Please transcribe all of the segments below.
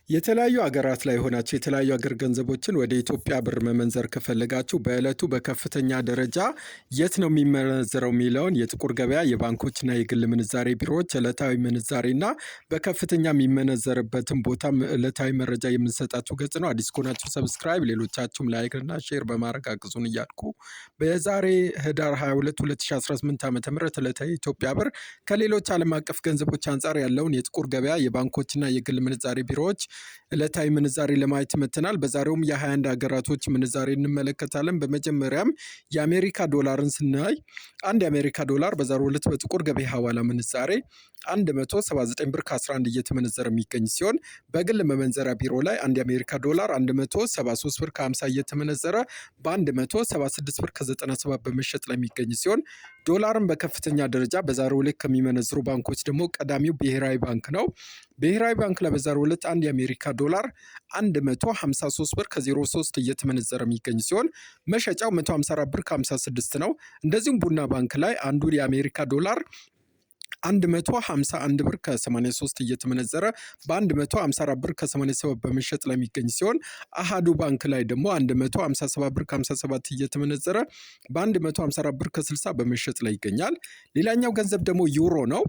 የተለያዩ ሀገራት ላይ ሆናችሁ የተለያዩ ሀገር ገንዘቦችን ወደ ኢትዮጵያ ብር መመንዘር ከፈለጋችሁ በዕለቱ በከፍተኛ ደረጃ የት ነው የሚመነዘረው የሚለውን የጥቁር ገበያ የባንኮችና የግል ምንዛሬ ቢሮዎች ዕለታዊ ምንዛሬና በከፍተኛ የሚመነዘርበትን ቦታ ዕለታዊ መረጃ የምንሰጣችሁ ገጽ ነው። አዲስ ከሆናችሁ ሰብስክራይብ፣ ሌሎቻችሁም ላይክና ሼር በማድረግ አግዙን እያልኩ በዛሬ ህዳር 22 2018 ዓ.ም ዕለታዊ ኢትዮጵያ ብር ከሌሎች ዓለም አቀፍ ገንዘቦች አንጻር ያለውን የጥቁር ገበያ የባንኮችና የግል ምንዛሬ ቢሮዎች ዕለታዊ ምንዛሬ ለማየት መጥተናል። በዛሬውም የ21 ሀገራቶች ምንዛሬ እንመለከታለን። በመጀመሪያም የአሜሪካ ዶላርን ስናይ አንድ የአሜሪካ ዶላር በዛሬው ዕለት በጥቁር ገበያ ሐዋላ ምንዛሬ 179 ብር ከ11 እየተመነዘረ የሚገኝ ሲሆን በግል መመንዘሪያ ቢሮ ላይ አንድ የአሜሪካ ዶላር 173 ብር ከ50 እየተመነዘረ በ176 ብር ከ97 በመሸጥ ላይ የሚገኝ ሲሆን ዶላርን በከፍተኛ ደረጃ በዛሬው ዕለት ከሚመነዝሩ ባንኮች ደግሞ ቀዳሚው ብሔራዊ ባንክ ነው። ብሔራዊ ባንክ ላይ በዛሬው ዕለት አንድ የአሜሪካ ዶላር 153 ብር ከ03 እየተመነዘረ የሚገኝ ሲሆን መሸጫው 154 ብር ከ56 ነው። እንደዚሁም ቡና ባንክ ላይ አንዱ የአሜሪካ ዶላር 151 ብር ከ83 እየተመነዘረ በ154 ብር ከ87 በመሸጥ ላይ የሚገኝ ሲሆን አሃዱ ባንክ ላይ ደግሞ 157 ብር ከ57 እየተመነዘረ በ154 ብር ከ60 በመሸጥ ላይ ይገኛል። ሌላኛው ገንዘብ ደግሞ ዩሮ ነው።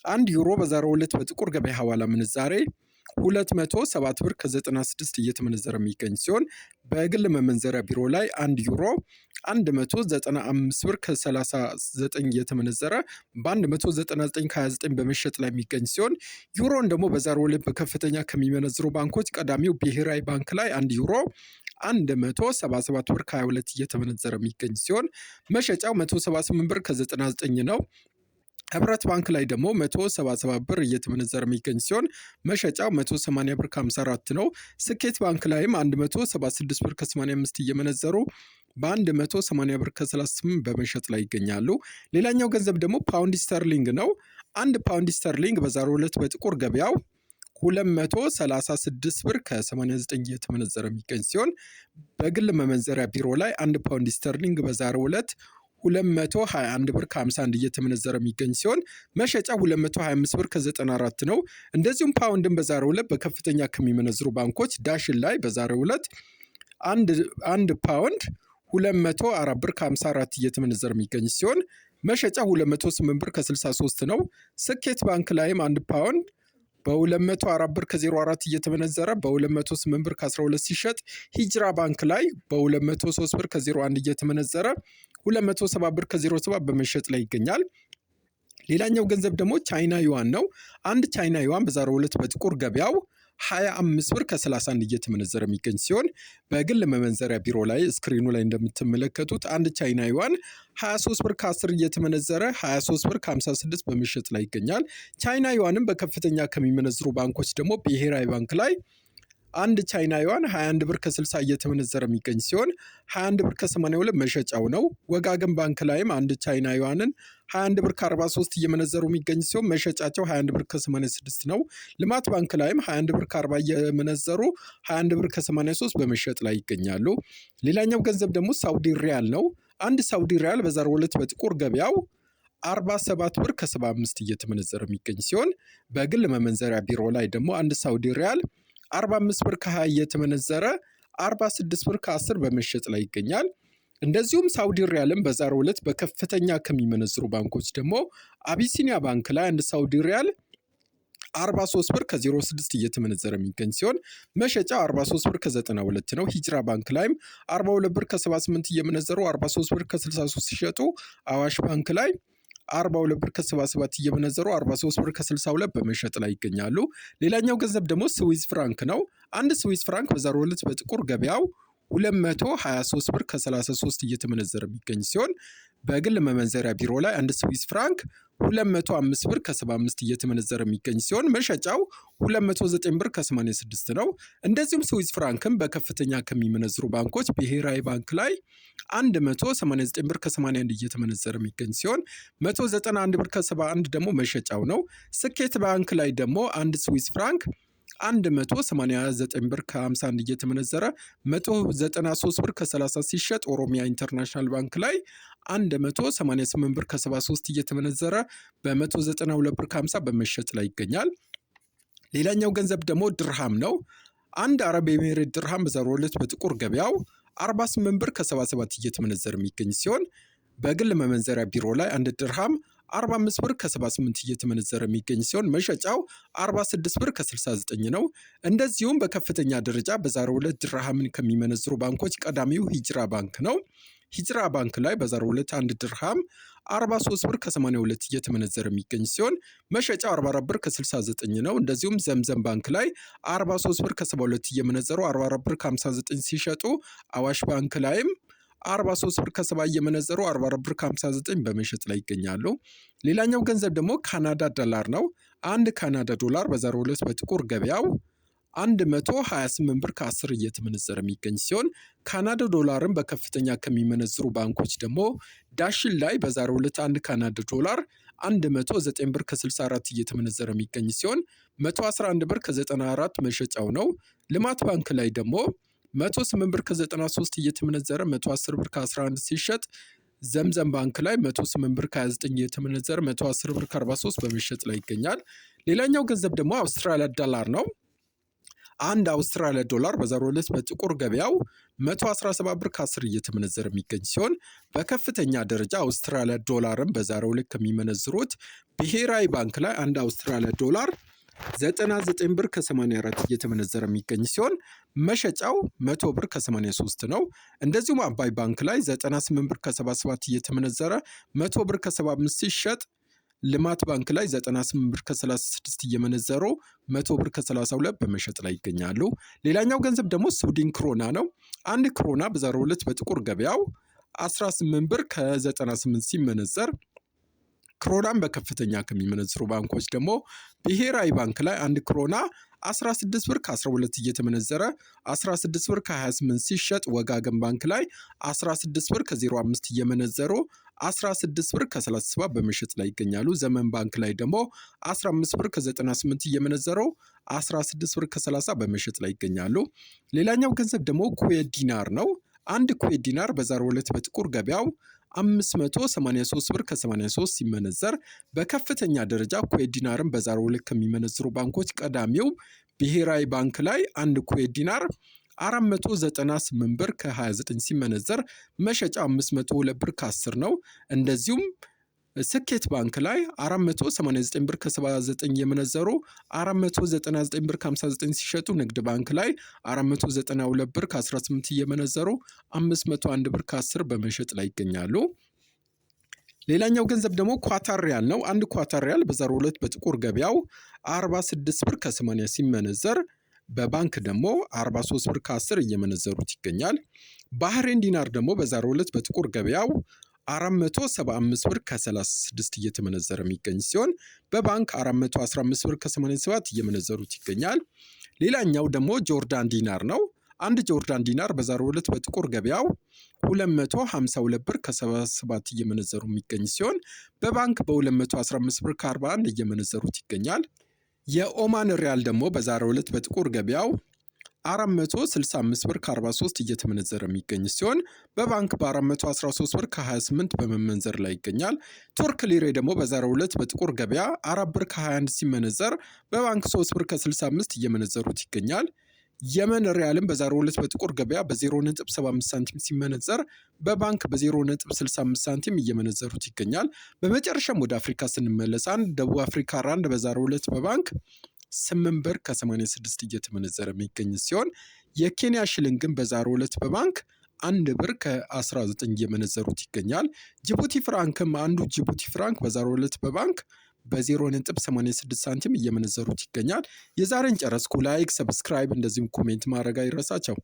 አንድ ዩሮ በዛሬው ዕለት በጥቁር ገበያ ሐዋላ ምንዛሬ 207 ብር ከ96 እየተመነዘረ የሚገኝ ሲሆን በግል መመንዘሪያ ቢሮ ላይ አንድ ዩሮ 195 ብር ከ39 እየተመነዘረ በ199 ከ29 በመሸጥ ላይ የሚገኝ ሲሆን ዩሮን ደግሞ በዛሬው ዕለት በከፍተኛ ከሚመነዝሩ ባንኮች ቀዳሚው ብሔራዊ ባንክ ላይ አንድ ዩሮ 177 ብር ከ22 እየተመነዘረ የሚገኝ ሲሆን መሸጫው 178 ብር ከ99 ነው። ህብረት ባንክ ላይ ደግሞ 177 ብር እየተመነዘረ የሚገኝ ሲሆን መሸጫው 180 ብር ከ54 ነው። ስኬት ባንክ ላይም 176 ብር ከ85 እየመነዘሩ በ180 ብር ከ38 በመሸጥ ላይ ይገኛሉ። ሌላኛው ገንዘብ ደግሞ ፓውንድ ስተርሊንግ ነው። አንድ ፓውንድ ስተርሊንግ በዛሬው ዕለት በጥቁር ገበያው 236 ብር ከ89 እየተመነዘረ የሚገኝ ሲሆን በግል መመንዘሪያ ቢሮ ላይ አንድ ፓውንድ ስተርሊንግ በዛሬው ዕለት 221 ብር ከ51 እየተመነዘረ የሚገኝ ሲሆን መሸጫ 225 ብር ከ94 ነው። እንደዚሁም ፓውንድን በዛሬው ዕለት በከፍተኛ ከሚመነዝሩ ባንኮች ዳሽን ላይ በዛሬው ዕለት አንድ ፓውንድ 204 ብር ከ54 እየተመነዘረ የሚገኝ ሲሆን መሸጫ 208 ብር ከ63 ነው። ስኬት ባንክ ላይም አንድ ፓውንድ በ204 ብር ከ04 እየተመነዘረ በ208 ብር ከ12 ሲሸጥ ሂጅራ ባንክ ላይ በ203 ብር ከ01 እየተመነዘረ 270 ብር ከ07 በመሸጥ ላይ ይገኛል። ሌላኛው ገንዘብ ደግሞ ቻይና ዩዋን ነው። አንድ ቻይና ዩዋን በዛሬው ዕለት በጥቁር ገበያው 25 ብር ከ31 እየተመነዘረ የሚገኝ ሲሆን በግል መመንዘሪያ ቢሮ ላይ ስክሪኑ ላይ እንደምትመለከቱት አንድ ቻይና ዩዋን 23 ብር ከ10 እየተመነዘረ 23 ብር ከ56 በመሸጥ ላይ ይገኛል። ቻይና ዩዋንም በከፍተኛ ከሚመነዝሩ ባንኮች ደግሞ ብሔራዊ ባንክ ላይ አንድ ቻይና ዩዋን 21 ብር ከ60 እየተመነዘረ የሚገኝ ሲሆን 21 ብር ከ82 መሸጫው ነው። ወጋገን ባንክ ላይም አንድ ቻይና ዩዋንን 21 ብር ከ43 እየመነዘሩ የሚገኝ ሲሆን መሸጫቸው 21 ብር ከ86 ነው። ልማት ባንክ ላይም 21 ብር ከ40 እየመነዘሩ 21 ብር ከ83 በመሸጥ ላይ ይገኛሉ። ሌላኛው ገንዘብ ደግሞ ሳውዲ ሪያል ነው። አንድ ሳውዲ ሪያል በዛሬው ዕለት በጥቁር ገበያው 47 ብር ከ75 እየተመነዘረ የሚገኝ ሲሆን በግል መመንዘሪያ ቢሮ ላይ ደግሞ አንድ ሳውዲ ሪያል 45 ብር ከ20 እየተመነዘረ 46 ብር ከ10 በመሸጥ ላይ ይገኛል። እንደዚሁም ሳውዲ ሪያልም በዛሬው ዕለት በከፍተኛ ከሚመነዝሩ ባንኮች ደግሞ አቢሲኒያ ባንክ ላይ አንድ ሳውዲ ሪያል 43 ብር ከ06 እየተመነዘረ የሚገኝ ሲሆን መሸጫው 43 ብር ከ92 ነው። ሂጅራ ባንክ ላይም 42 ብር ከ78 እየመነዘሩ 43 ብር ከ63 ሲሸጡ አዋሽ ባንክ ላይ 42 ብር ከ77 እየመነዘሩ 43 ብር ከ62 በመሸጥ ላይ ይገኛሉ። ሌላኛው ገንዘብ ደግሞ ስዊዝ ፍራንክ ነው። አንድ ስዊዝ ፍራንክ በዛሬው ዕለት በጥቁር ገበያው 223 ብር ከ33 እየተመነዘረ የሚገኝ ሲሆን በግል መመንዘሪያ ቢሮ ላይ አንድ ስዊዝ ፍራንክ 205 ብር ከ75 እየተመነዘረ የሚገኝ ሲሆን መሸጫው 209 ብር ከ86 ነው። እንደዚሁም ስዊዝ ፍራንክም በከፍተኛ ከሚመነዝሩ ባንኮች ብሔራዊ ባንክ ላይ 189 ብር ከ81 እየተመነዘረ የሚገኝ ሲሆን 191 ብር ከ71 ደግሞ መሸጫው ነው። ስኬት ባንክ ላይ ደግሞ አንድ ስዊዝ ፍራንክ 189 ብር ከ51 እየተመነዘረ 193 ብር ከ30 ሲሸጥ ኦሮሚያ ኢንተርናሽናል ባንክ ላይ 188 ብር ከ73 እየተመነዘረ በ192 ብር ከ50 በመሸጥ ላይ ይገኛል። ሌላኛው ገንዘብ ደግሞ ድርሃም ነው። አንድ አረብ ኤሚሬት ድርሃም በዛሬው ዕለት በጥቁር ገበያው 48 ብር ከ77 እየተመነዘረ የሚገኝ ሲሆን በግል መመንዘሪያ ቢሮ ላይ አንድ ድርሃም 45 ብር ከ78 እየተመነዘረ የሚገኝ ሲሆን መሸጫው 46 ብር ከ69 ነው። እንደዚሁም በከፍተኛ ደረጃ በዛሬው ዕለት ድርሃምን ከሚመነዝሩ ባንኮች ቀዳሚው ሂጅራ ባንክ ነው። ሂጅራ ባንክ ላይ በዛሬው ዕለት አንድ ድርሃም 43 ብር ከ82 እየተመነዘረ የሚገኝ ሲሆን መሸጫው 44 ብር ከ69 ነው። እንደዚሁም ዘምዘም ባንክ ላይ 43 ብር ከ72 እየመነዘሩ 44 ብር ከ59 ሲሸጡ አዋሽ ባንክ ላይም 43 ብር ከ70 እየመነዘሩ 44 ብር ከ59 በመሸጥ ላይ ይገኛሉ። ሌላኛው ገንዘብ ደግሞ ካናዳ ዶላር ነው። አንድ ካናዳ ዶላር በዛሬው ዕለት በጥቁር ገበያው 128 ብር ከ10 እየተመነዘረ የሚገኝ ሲሆን ካናዳ ዶላርን በከፍተኛ ከሚመነዝሩ ባንኮች ደግሞ ዳሽን ላይ በዛሬው ዕለት አንድ ካናዳ ዶላር 109 ብር ከ64 እየተመነዘረ የሚገኝ ሲሆን 111 ብር ከ94 መሸጫው ነው። ልማት ባንክ ላይ ደግሞ 108 ብር ከ93 እየተመነዘረ 110 ብር ከ11 ሲሸጥ ዘምዘም ባንክ ላይ 108 ብር ከ29 እየተመነዘረ 110 ብር ከ43 በመሸጥ ላይ ይገኛል። ሌላኛው ገንዘብ ደግሞ አውስትራሊያ ዶላር ነው። አንድ አውስትራሊያ ዶላር በዛሬው ዕለት በጥቁር ገበያው 117 ብር ከ10 እየተመነዘረ የሚገኝ ሲሆን በከፍተኛ ደረጃ አውስትራሊያ ዶላርን በዛሬው ዕለት ከሚመነዝሩት ብሔራዊ ባንክ ላይ አንድ አውስትራሊያ ዶላር 99 ብር ከ84 እየተመነዘረ የሚገኝ ሲሆን መሸጫው 100 ብር ከ83 ነው። እንደዚሁም አባይ ባንክ ላይ 98 ብር ከ77 እየተመነዘረ 100 ብር ከ75 ሲሸጥ ልማት ባንክ ላይ 98 ብር ከ36 እየመነዘሩ 100 ብር ከ32 በመሸጥ ላይ ይገኛሉ። ሌላኛው ገንዘብ ደግሞ ስዊድን ክሮና ነው። አንድ ክሮና በዛሬው ዕለት በጥቁር ገበያው 18 ብር ከ98 ሲመነዘር ክሮናን በከፍተኛ ከሚመነዝሩ ባንኮች ደግሞ ብሔራዊ ባንክ ላይ አንድ ክሮና 16 ብር ከ12 እየተመነዘረ 16 ብር ከ28 ሲሸጥ ወጋገን ባንክ ላይ 16 ብር ከ05 እየመነዘሩ 16 ብር ከ37 በመሸጥ ላይ ይገኛሉ። ዘመን ባንክ ላይ ደግሞ 15 ብር ከ98 እየመነዘሩ 16 ብር ከ30 በመሸጥ ላይ ይገኛሉ። ሌላኛው ገንዘብ ደግሞ ኩዌት ዲናር ነው። አንድ ኩዌት ዲናር በዛሬው ዕለት በጥቁር ገበያው 583 ብር ከ83 ሲመነዘር በከፍተኛ ደረጃ ኩዌት ዲናርን በዛሬው ዕለት ከሚመነዝሩ ባንኮች ቀዳሚው ብሔራዊ ባንክ ላይ አንድ ኩዌት ዲናር 498 ብር ከ29 ሲመነዘር መሸጫ 502 ብር ከ10 ነው። እንደዚሁም ስኬት ባንክ ላይ 489 ብር ከ79 እየመነዘሩ 499 ብር ከ59 ሲሸጡ ንግድ ባንክ ላይ 492 ብር ከ18 እየመነዘሩ 501 ብር ከ10 በመሸጥ ላይ ይገኛሉ። ሌላኛው ገንዘብ ደግሞ ኳታር ሪያል ነው። አንድ ኳታር ሪያል በዛሬው ዕለት በጥቁር ገበያው 46 ብር ከ80 ሲመነዘር በባንክ ደግሞ 43 ብር ከ10 እየመነዘሩት ይገኛል። ባህሬን ዲናር ደግሞ በዛሬው ዕለት በጥቁር ገበያው 475 ብር ከ36 እየተመነዘረ የሚገኝ ሲሆን በባንክ 415 ብር ከ87 እየመነዘሩት ይገኛል። ሌላኛው ደግሞ ጆርዳን ዲናር ነው። አንድ ጆርዳን ዲናር በዛሬው ዕለት በጥቁር ገበያው 252 ብር ከ77 እየመነዘሩ የሚገኝ ሲሆን በባንክ በ215 ብር ከ41 እየመነዘሩት ይገኛል። የኦማን ሪያል ደግሞ በዛሬው ዕለት በጥቁር ገበያው 465 ብር ከ43 እየተመነዘረ የሚገኝ ሲሆን በባንክ በ413 ብር ከ28 በመመንዘር ላይ ይገኛል። ቱርክ ሊሬ ደግሞ በዛሬው ዕለት በጥቁር ገበያ 4 ብር ከ21 ሲመነዘር በባንክ 3 ብር ከ65 እየመነዘሩት ይገኛል። የመን ሪያልም በዛሬው ዕለት በጥቁር ገበያ በ0.75 ሳንቲም ሲመነዘር በባንክ በ0.65 ሳንቲም እየመነዘሩት ይገኛል። በመጨረሻም ወደ አፍሪካ ስንመለስ አንድ ደቡብ አፍሪካ ራንድ በዛሬው ዕለት በባንክ 8 ብር ከ86 እየተመነዘረ የሚገኝ ሲሆን የኬንያ ሽልንግን በዛሬው ዕለት በባንክ 1 ብር ከ19 እየመነዘሩት ይገኛል። ጅቡቲ ፍራንክም አንዱ ጅቡቲ ፍራንክ በዛሬው ዕለት በባንክ በ0.86 ሳንቲም እየመነዘሩት ይገኛል። የዛሬን ጨረስኩ። ላይክ፣ ሰብስክራይብ እንደዚሁም ኮሜንት ማድረግ አይረሳቸው።